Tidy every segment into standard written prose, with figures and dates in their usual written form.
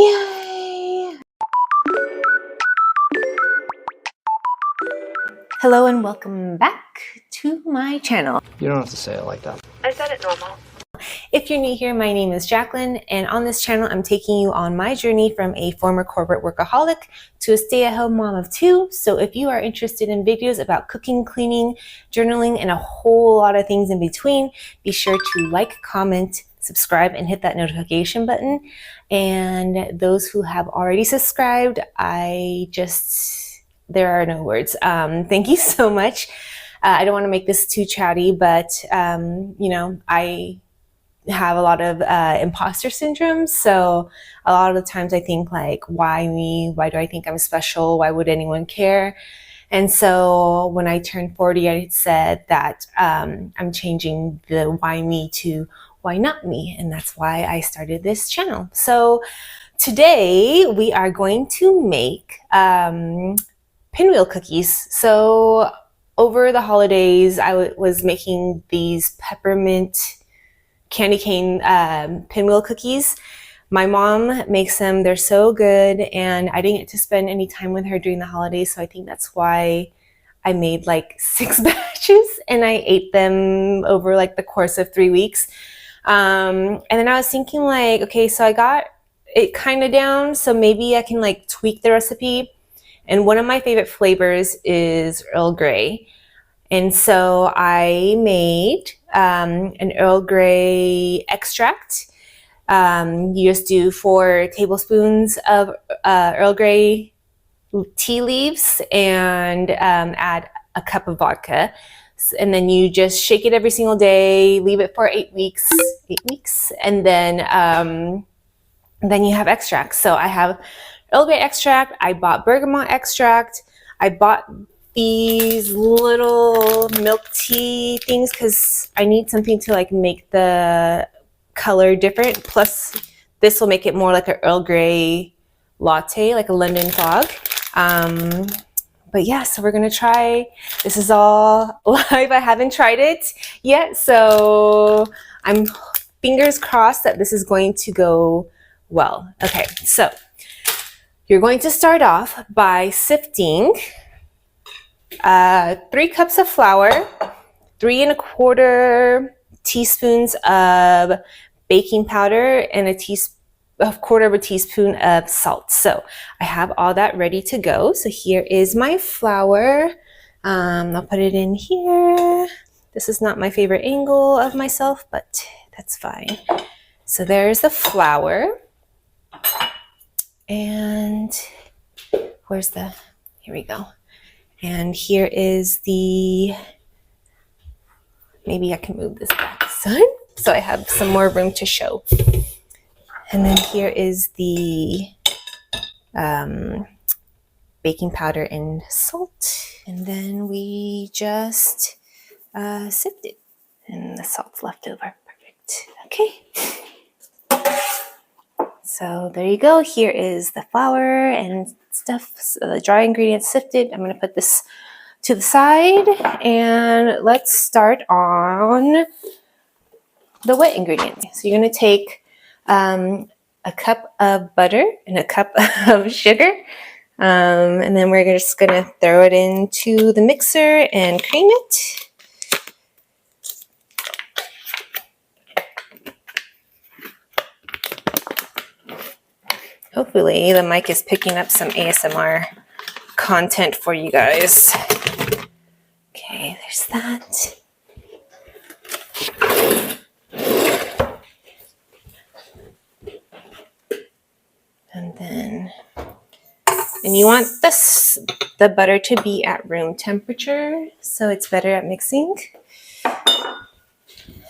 Yay! Hello and welcome back to my channel. You don't have to say it like that. I said it normal. If you're new here, my name is Jacqueline, and on this channel, I'm taking you on my journey from a former corporate workaholic to a stay-at-home mom of two. So if you are interested in videos about cooking, cleaning, journaling, and a whole lot of things in between, be sure to like, comment, subscribe, and hit that notification button. And those who have already subscribed, there are no words. Thank you so much. I don't want to make this too chatty, but you know, I have a lot of imposter syndrome. So a lot of the times I think like, why me? Why do I think I'm special? Why would anyone care? And so when I turned 40, I said that I'm changing the why me to why not me? And that's why I started this channel. So today we are going to make pinwheel cookies. So over the holidays, I was making these peppermint candy cane pinwheel cookies. My mom makes them. They're so good, and I didn't get to spend any time with her during the holidays, so I think that's why I made like 6 batches, and I ate them over like the course of 3 weeks. And then I was thinking like, okay, so I got it kind of down, so maybe I can like tweak the recipe. And one of my favorite flavors is Earl Grey. And so I made an Earl Grey extract. You just do 4 tablespoons of Earl Grey tea leaves and add a cup of vodka. And then you just shake it every single day, leave it for 8 weeks, and then you have extract. So I have Earl Grey extract, I bought bergamot extract, I bought these little milk tea things because I need something to like make the color different. Plus this will make it more like an Earl Grey latte, like a London fog. But yeah, so we're gonna try. This is all live. I haven't tried it yet, so I'm fingers crossed that this is going to go well. Okay, so you're going to start off by sifting 3 cups of flour, 3 1/4 teaspoons of baking powder, and a 1/4 teaspoon of salt. So I have all that ready to go. So here is my flour. I'll put it in here. This is not my favorite angle of myself, but that's fine. So there's the flour. And here we go. And here is maybe I can move this back son, so I have some more room to show. And then here is the baking powder and salt. And then we just sift it. And the salt's left over. Perfect. Okay. So there you go. Here is the flour and stuff, so the dry ingredients sifted. I'm going to put this to the side, and let's start on the wet ingredients. So you're going to take a cup of butter and a cup of sugar, and then we're just going to throw it into the mixer and cream it. Hopefully the mic is picking up some ASMR content for you guys. Okay, there's that. And you want the butter to be at room temperature, so it's better at mixing.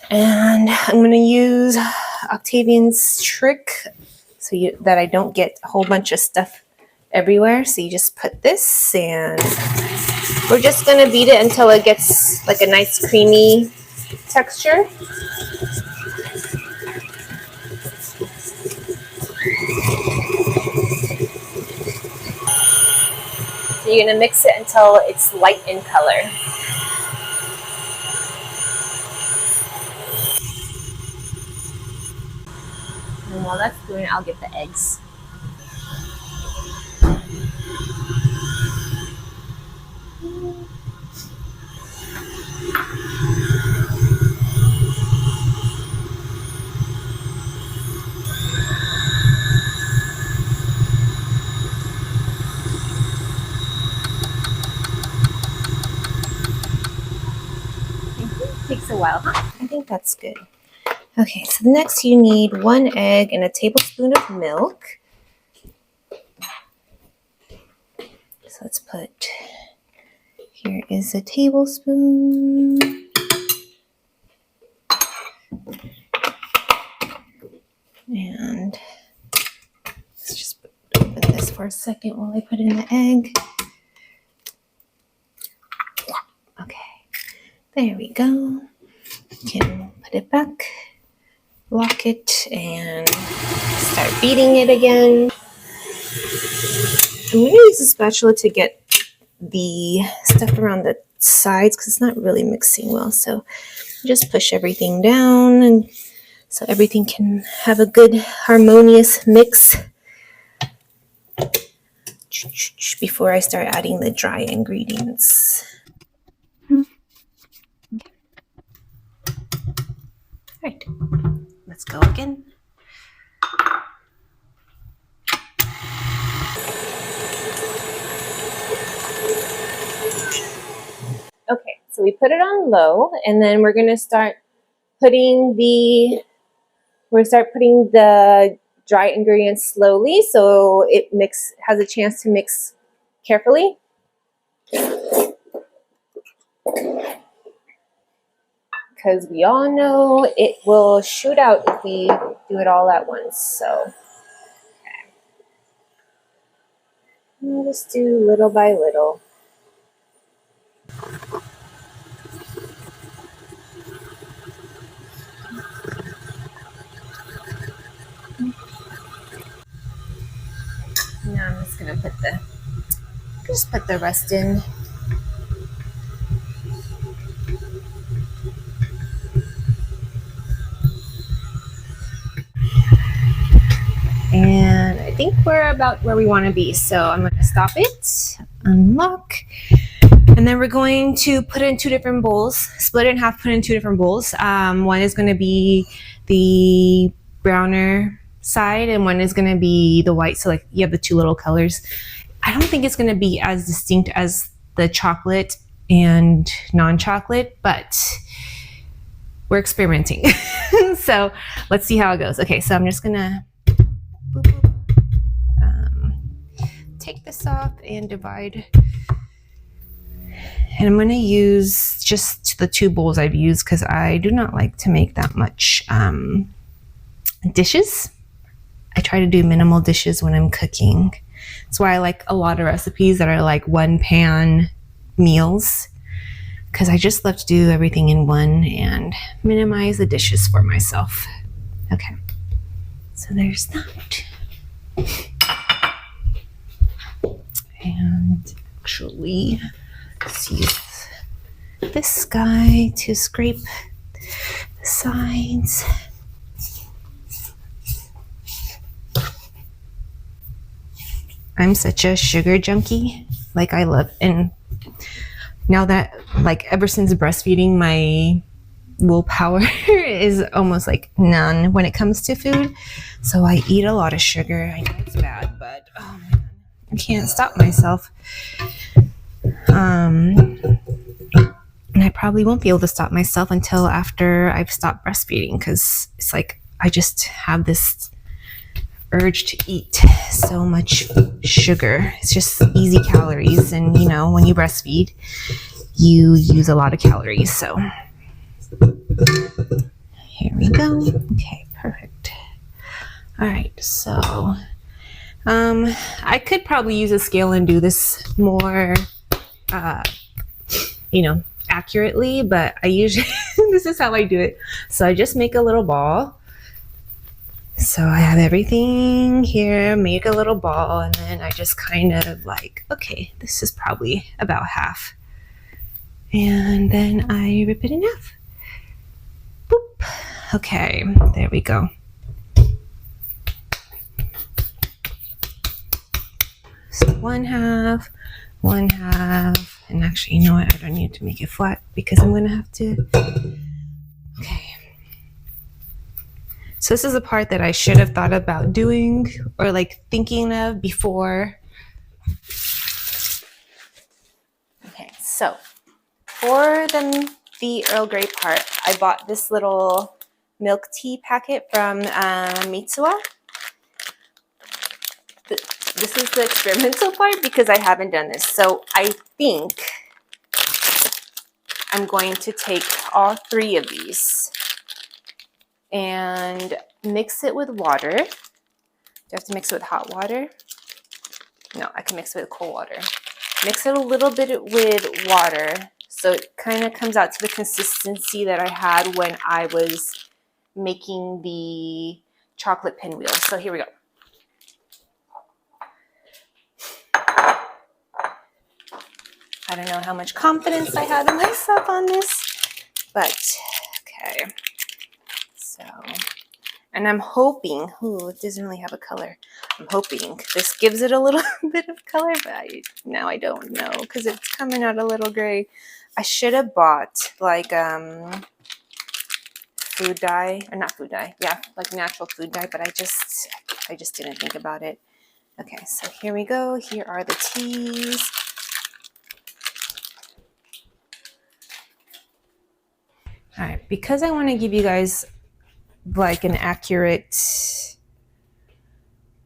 And I'm going to use Octavian's trick so that I don't get a whole bunch of stuff everywhere. So you just put this, and we're just going to beat it until it gets like a nice creamy texture. So you're going to mix it until it's light in color. And while that's doing, I'll get the eggs. Takes a while, huh? I think that's good. Okay, so next you need 1 egg and a tablespoon of milk. So let's put, here is a tablespoon. And let's just open this for a second while I put in the egg. Okay, there we go. You can put it back, lock it, and start beating it again. I'm going to use a spatula to get the stuff around the sides because it's not really mixing well. So just push everything down and so everything can have a good harmonious mix before I start adding the dry ingredients. All right, let's go again. Okay, so we put it on low, and then we're gonna start putting the dry ingredients slowly, so it has a chance to mix carefully. Because we all know it will shoot out if we do it all at once. So, okay. We'll just do little by little. Now I'm just gonna put the rest in. And I think we're about where we want to be. So I'm going to stop it, unlock, and then we're going to put it in 2 different bowls, split it in half, put it in 2 different bowls. One is going to be the browner side and one is going to be the white. So like you have the 2 little colors. I don't think it's going to be as distinct as the chocolate and non-chocolate, but we're experimenting. So let's see how it goes. Okay, so I'm just going to take this off and divide. And I'm going to use just the 2 bowls I've used because I do not like to make that much dishes. I try to do minimal dishes when I'm cooking. That's why I like a lot of recipes that are like 1 pan meals, because I just love to do everything in one and minimize the dishes for myself. Okay, so there's that. And actually, let's use this guy to scrape the sides. I'm such a sugar junkie. Like I love, and now that like ever since breastfeeding, my willpower is almost like none when it comes to food. So I eat a lot of sugar. I know it's bad, but oh man, I can't stop myself. And I probably won't be able to stop myself until after I've stopped breastfeeding, because it's like I just have this urge to eat so much sugar. It's just easy calories, and you know, when you breastfeed, you use a lot of calories. So here we go. Okay, perfect. All right, so I could probably use a scale and do this more accurately, but I usually this is how I do it. So I just make a little ball. So I have everything here, make a little ball, and then I just kind of like, okay, this is probably about half. And then I rip it in half. Boop. Okay, there we go. So 1/2, 1/2. And actually, you know what? I don't need to make it flat because I'm going to have to. Okay. So this is the part that I should have thought about doing or like thinking of before. Okay, so for the Earl Grey part, I bought this little milk tea packet from Mitsuwa. This is the experimental part because I haven't done this. So I think I'm going to take all 3 of these and mix it with water. Do I have to mix it with hot water? No, I can mix it with cold water. Mix it a little bit with water so it kind of comes out to the consistency that I had when I was making the chocolate pinwheel. So here we go. I don't know how much confidence I have in myself on this, but okay. So, and I'm hoping, ooh, it doesn't really have a color. I'm hoping this gives it a little bit of color, but now I don't know because it's coming out a little gray. I should have bought like food dye, or not food dye, yeah, like natural food dye, but I just didn't think about it. Okay, so here we go. Here are the teas. All right, because I want to give you guys like an accurate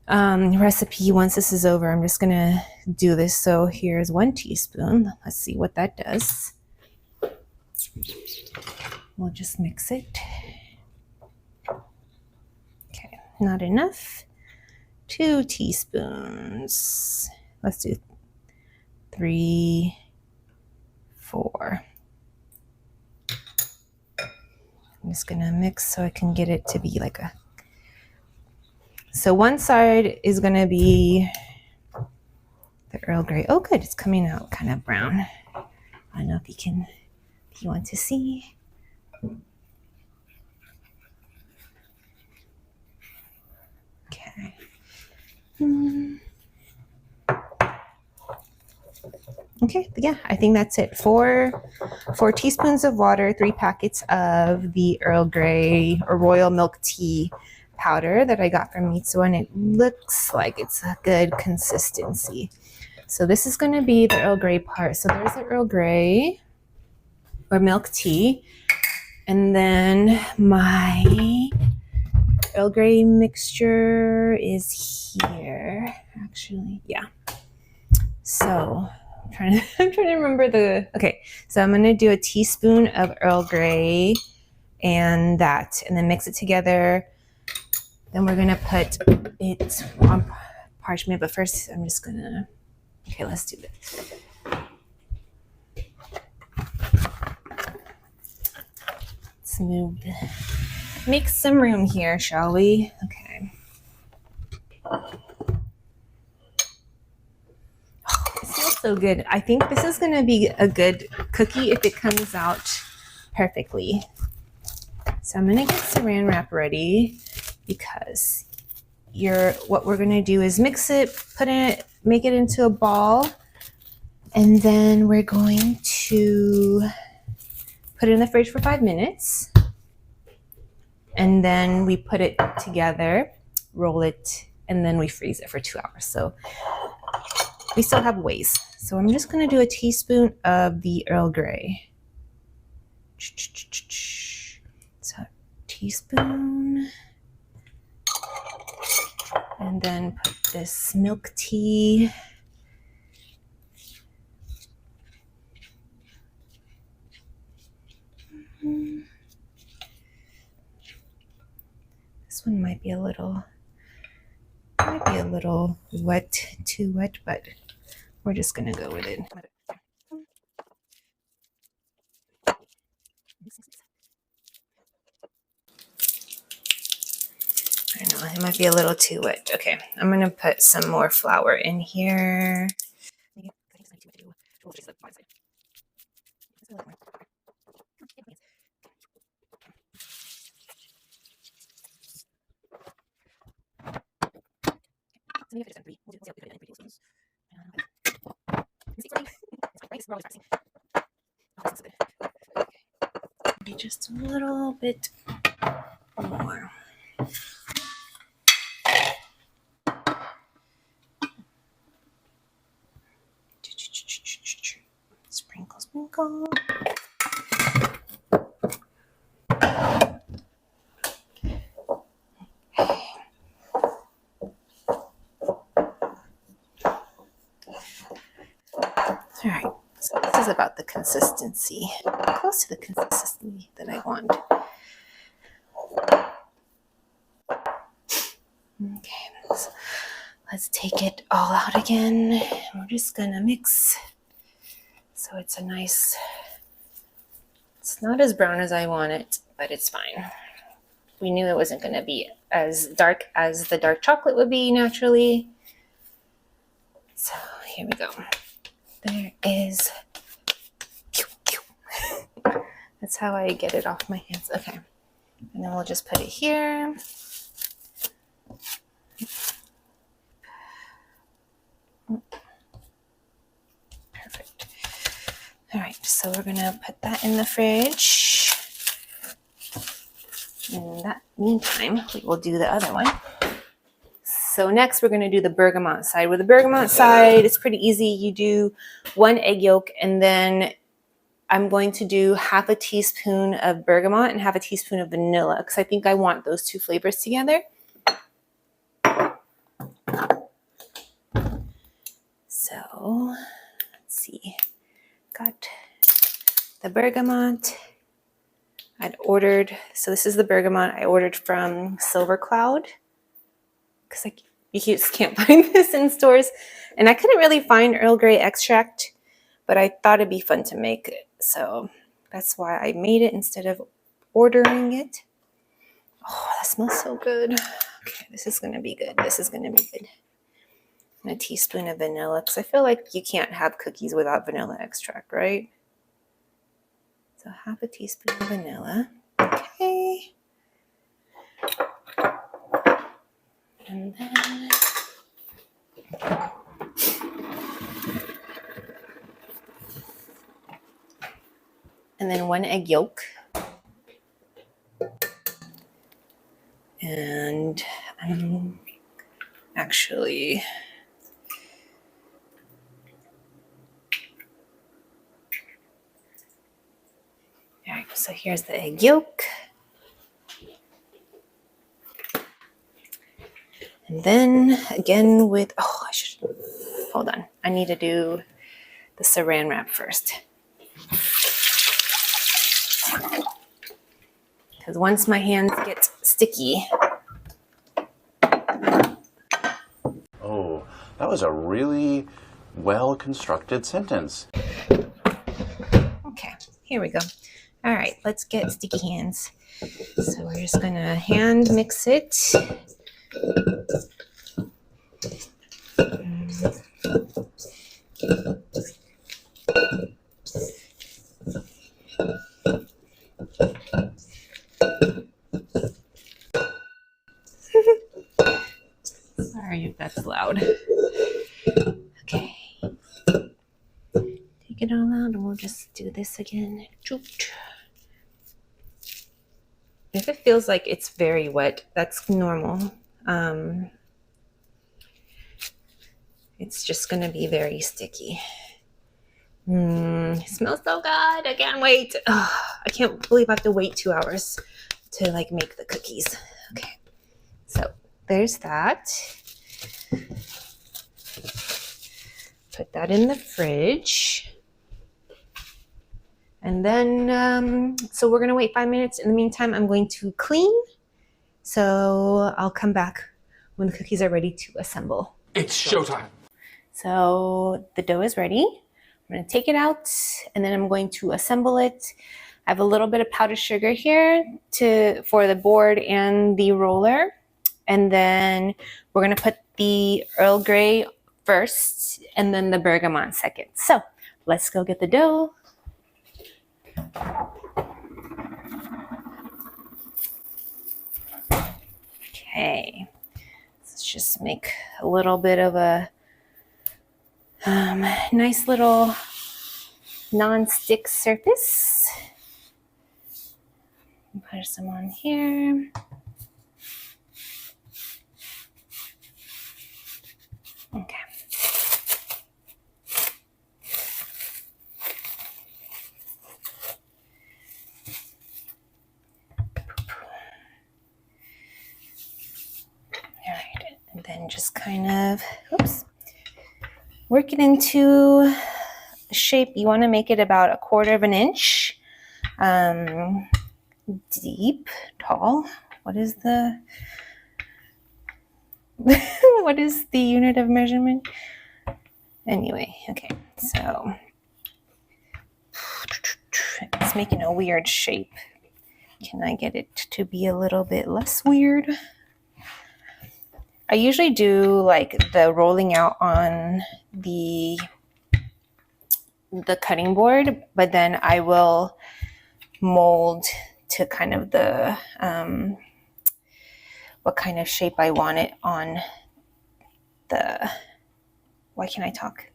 recipe once this is over, I'm just gonna do this. So here's 1 teaspoon. Let's see what that does. We'll just mix it. Okay, not enough. 2 teaspoons. Let's do 3, 4. I'm just gonna mix so I can get it to be like a. So one side is gonna be the Earl Grey. Oh, good, it's coming out kind of brown. I don't know if you want to see. Okay. Okay, yeah, I think that's it. 4 teaspoons of water, 3 packets of the Earl Grey or royal milk tea powder that I got from Mitsuwa, and it looks like it's a good consistency. So this is going to be the Earl Grey part. So there's the Earl Grey or milk tea, and then my Earl Grey mixture is here, actually. Yeah. So I'm trying to remember okay. So I'm going to do a teaspoon of Earl Grey and then mix it together. Then we're going to put it on parchment, but first I'm just going to, okay, let's do this. Let's make some room here, shall we? Okay. It smells so good. I think this is going to be a good cookie if it comes out perfectly. So I'm going to get saran wrap ready because what we're going to do is mix it, make it into a ball, and then we're going to put it in the fridge for 5 minutes. And then we put it together, roll it, and then we freeze it for 2 hours. So we still have ways. So I'm just going to do a teaspoon of the Earl Grey. So teaspoon. And then put this milk tea. This one might be a little wet, too wet, but we're just gonna go with it. I don't know, it might be a little too wet. Okay, I'm gonna put some more flour in here. Maybe just a little bit more. Sprinkle, sprinkle. All right, so this is about the consistency, close to the consistency that I want. Okay, so let's take it all out again. We're just gonna mix so it's a nice, it's not as brown as I want it, but it's fine. We knew it wasn't gonna be as dark as the dark chocolate would be naturally. So here we go. There is, that's how I get it off my hands. Okay, and then we'll just put it here. Perfect. All right, so we're gonna put that in the fridge. In that meantime, we will do the other one. So next we're gonna do the bergamot side. With the bergamot side, it's pretty easy. You do 1 egg yolk, and then I'm going to do half a teaspoon of bergamot and half a teaspoon of vanilla, because I think I want those two flavors together. So let's see, got the bergamot. I'd ordered, so this is the bergamot I ordered from Silver Cloud, because you just can't find this in stores. And I couldn't really find Earl Grey extract, but I thought it'd be fun to make it. So that's why I made it instead of ordering it. Oh, that smells so good. Okay, this is gonna be good. This is gonna be good. And a teaspoon of vanilla, because I feel like you can't have cookies without vanilla extract, right? So half a teaspoon of vanilla. Okay. And then one egg yolk. And I'm actually all right, so here's the egg yolk. And then again with, oh, I should, hold on. I need to do the saran wrap first. Because once my hands get sticky. Oh, that was a really well-constructed sentence. Okay, here we go. All right, let's get sticky hands. So we're just gonna hand mix it. Sorry if that's loud. Okay. Take it all out and we'll just do this again. If it feels like it's very wet, that's normal. It's just gonna be very sticky. It smells so good. I can't wait. Oh, I can't believe I have to wait 2 hours to like make the cookies. Okay, so there's that. Put that in the fridge. And then, so we're gonna wait 5 minutes. In the meantime, I'm going to clean. So I'll come back when the cookies are ready to assemble. It's showtime. So the dough is ready. I'm gonna take it out and then I'm going to assemble it. I have a little bit of powdered sugar here for the board and the roller. And then we're gonna put the Earl Grey first and then the bergamot second. So let's go get the dough. Okay, let's just make a little bit of a nice little non-stick surface. Put some on here. Okay. All right, and then just kind of, oops, work it into a shape. You want to make it about 1/4 of an inch deep, tall. What is the what is the unit of measurement? Anyway, okay, so it's making a weird shape. Can I get it to be a little bit less weird? I usually do like the rolling out on the cutting board, but then I will mold to kind of the what kind of shape I want it on the, why can't I talk?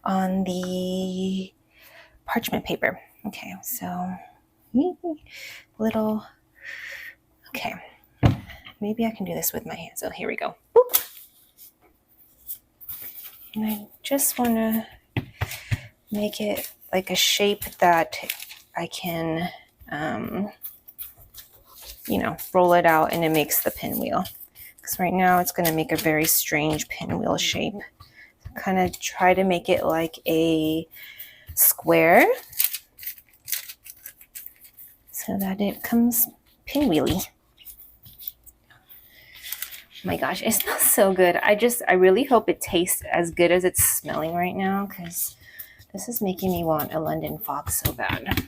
On the parchment paper. Okay, so little, okay, maybe I can do this with my hands. So here we go. Boop. And I just want to make it like a shape that I can, you know, roll it out and it makes the pinwheel. Because right now it's going to make a very strange pinwheel shape. Kind of try to make it like a square so that it comes pinwheely. Oh my gosh, it smells so good. I really hope it tastes as good as it's smelling right now, because this is making me want a London fog so bad.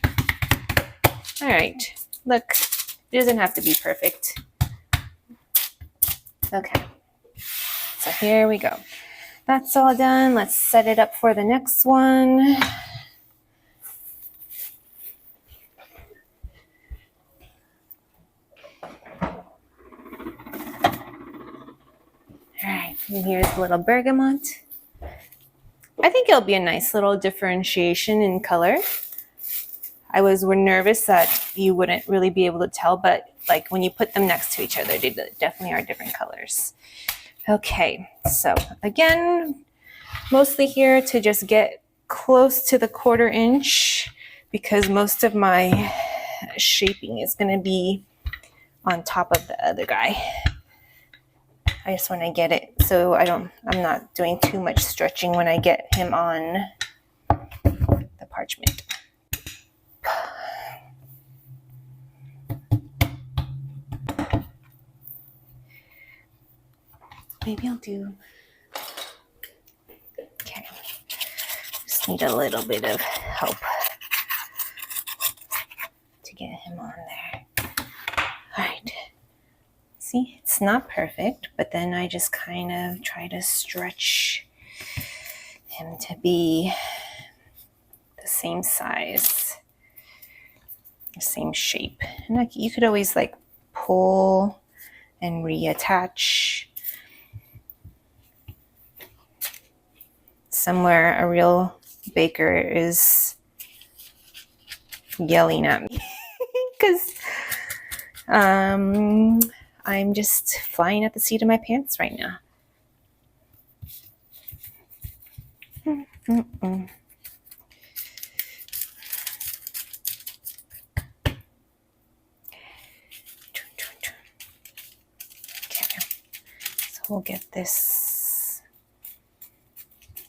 All right, look, it doesn't have to be perfect. Okay, so here we go. That's all done. Let's set it up for the next one. All right, and here's a little bergamot. I think it'll be a nice little differentiation in color. I was nervous that you wouldn't really be able to tell, but like when you put them next to each other, they definitely are different colors. Okay, so again, mostly here to just get close to the 1/4 inch, because most of my shaping is going to be on top of the other guy. I just want to get it so I'm not doing too much stretching when I get him on the parchment. Maybe I'll do, okay, just need a little bit of help to get him on there. All right. See, it's not perfect, but then I just kind of try to stretch him to be the same size, the same shape. And like, you could always like pull and reattach. Somewhere a real baker is yelling at me because I'm just flying at the seat of my pants right now. Okay, so we'll get this.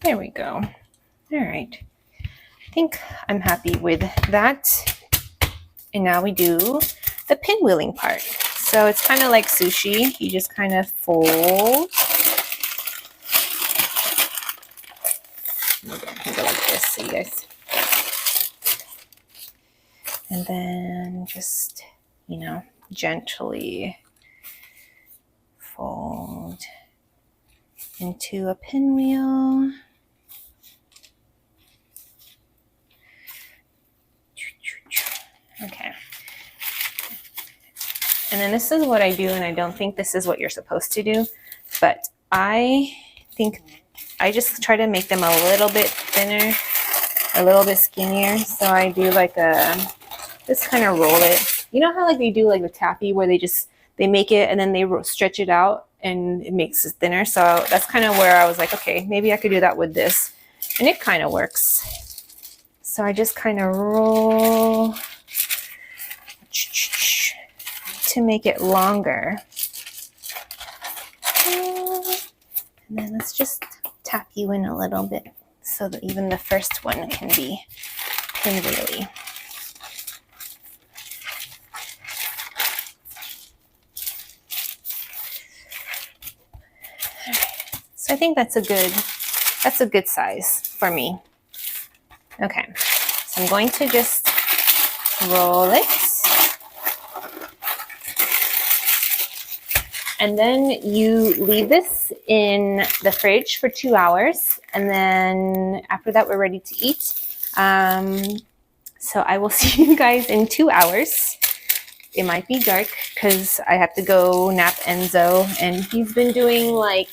There we go. All right. I think I'm happy with that. And now we do the pinwheeling part. So it's kind of like sushi. You just kind of fold. Go like this so you guys. And then just, you know, gently fold into a pinwheel. Okay. And then this is what I do, and I don't think this is what you're supposed to do, but I think I just try to make them a little bit thinner a little bit skinnier. So I do like just kind of roll it. You know how like they do like the taffy where they make it and then they stretch it out and it makes it thinner. So that's kind of where I was like, okay, maybe I could do that with this. And it kind of works. So I just kind of roll to make it longer. And then let's just tap you in a little bit so that even the first one can be pinwheely. So I think that's a good size for me. Okay, so I'm going to just roll it. And then you leave this in the fridge for 2 hours. And then after that, we're ready to eat. So I will see you guys in 2 hours. It might be dark because I have to go nap Enzo. And he's been doing like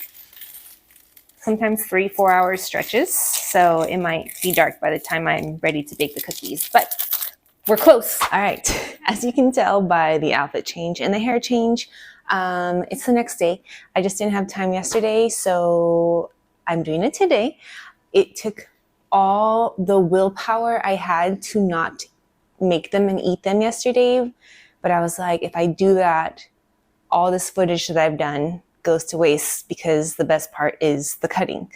sometimes 3-4 hour stretches. So it might be dark by the time I'm ready to bake the cookies. But we're close. All right. As you can tell by the outfit change and the hair change, it's the next day. I just didn't have time yesterday, so I'm doing it today. It took all the willpower I had to not make them and eat them yesterday, but I was like, if I do that, all this footage that I've done goes to waste because the best part is the cutting.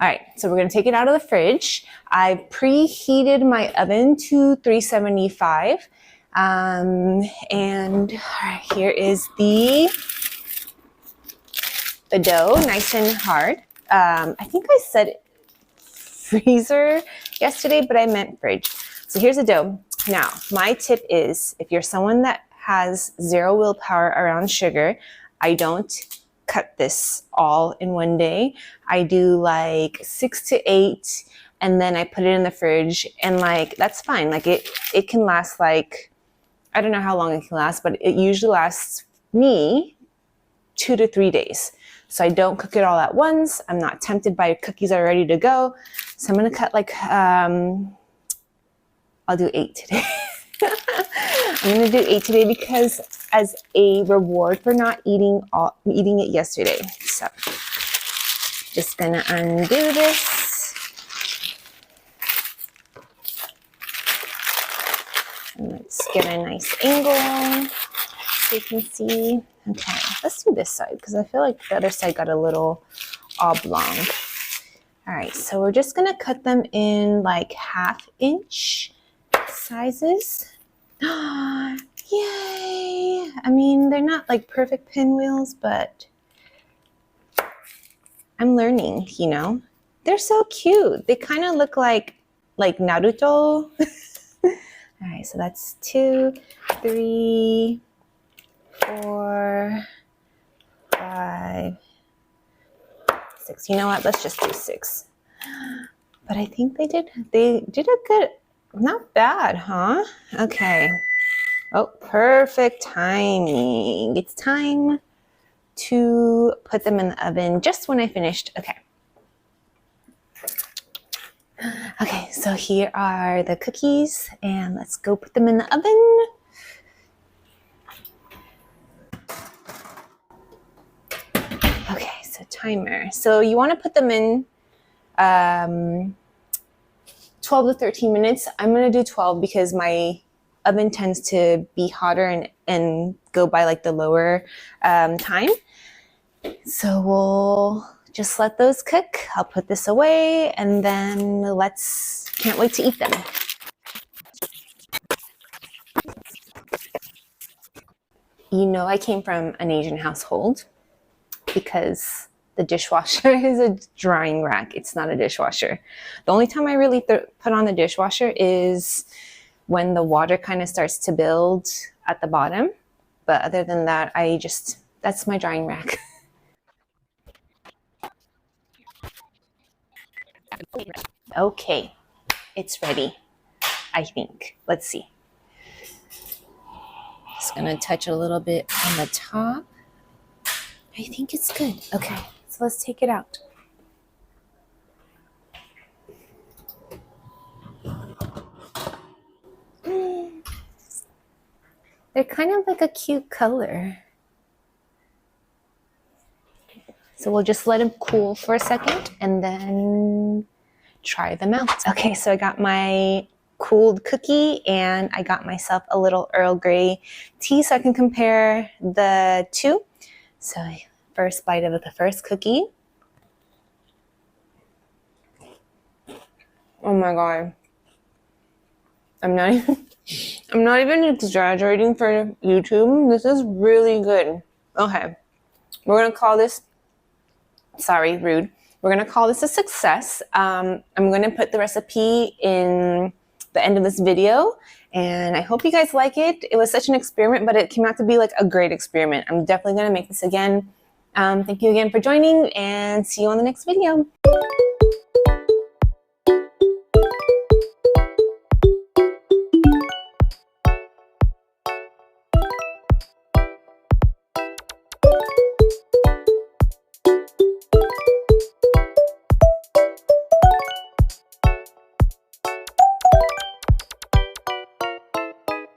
All right, so we're gonna take it out of the fridge. I preheated my oven to 375. And all right, here is the dough, nice and hard. I think I said freezer yesterday, but I meant fridge. So here's the dough. Now, my tip is if you're someone that has zero willpower around sugar, I don't cut this all in one day. I do like 6 to 8, and then I put it in the fridge, and like that's fine. Like it can last like, I don't know how long it can last, but it usually lasts me 2 to 3 days. So I don't cook it all at once. I'm not tempted by cookies that are ready to go. So I'm gonna cut like, I'll do 8 today. I'm gonna do 8 today because as a reward for not eating it yesterday. So just gonna undo this. And let's get a nice angle so you can see. Okay, let's do this side because I feel like the other side got a little oblong. All right, so we're just gonna cut them in like 1/2 inch sizes. Yay! I mean, they're not like perfect pinwheels, but I'm learning, you know? They're so cute. They kind of look like Naruto. All right, so that's 2, 3, 4, 5, 6. You know what? Let's just do 6. But I think they did a good, not bad, huh? Okay. Oh, perfect timing. It's time to put them in the oven just when I finished. Okay. Okay, so here are the cookies and let's go put them in the oven. Okay, so timer. So you want to put them in 12 to 13 minutes. I'm going to do 12 because my oven tends to be hotter and go by like the lower time. So we'll just let those cook. I'll put this away and then can't wait to eat them. You know, I came from an Asian household because the dishwasher is a drying rack. It's not a dishwasher. The only time I really put on the dishwasher is when the water kind of starts to build at the bottom. But other than that, that's my drying rack. Okay, it's ready, I think. Let's see. Just gonna touch a little bit on the top. I think it's good. Okay, so let's take it out. They're kind of like a cute color. So we'll just let them cool for a second and then try them out. Okay, so I got my cooled cookie and I got myself a little Earl Grey tea so I can compare the two. So first bite of the first cookie. Oh my god. I'm not even exaggerating for YouTube. This is really good. Okay. We're gonna call this, sorry, rude. We're gonna call this a success. I'm gonna put the recipe in the end of this video, and I hope you guys like it. It was such an experiment, but it came out to be like a great experiment. I'm definitely gonna make this again. Thank you again for joining, and see you on the next video.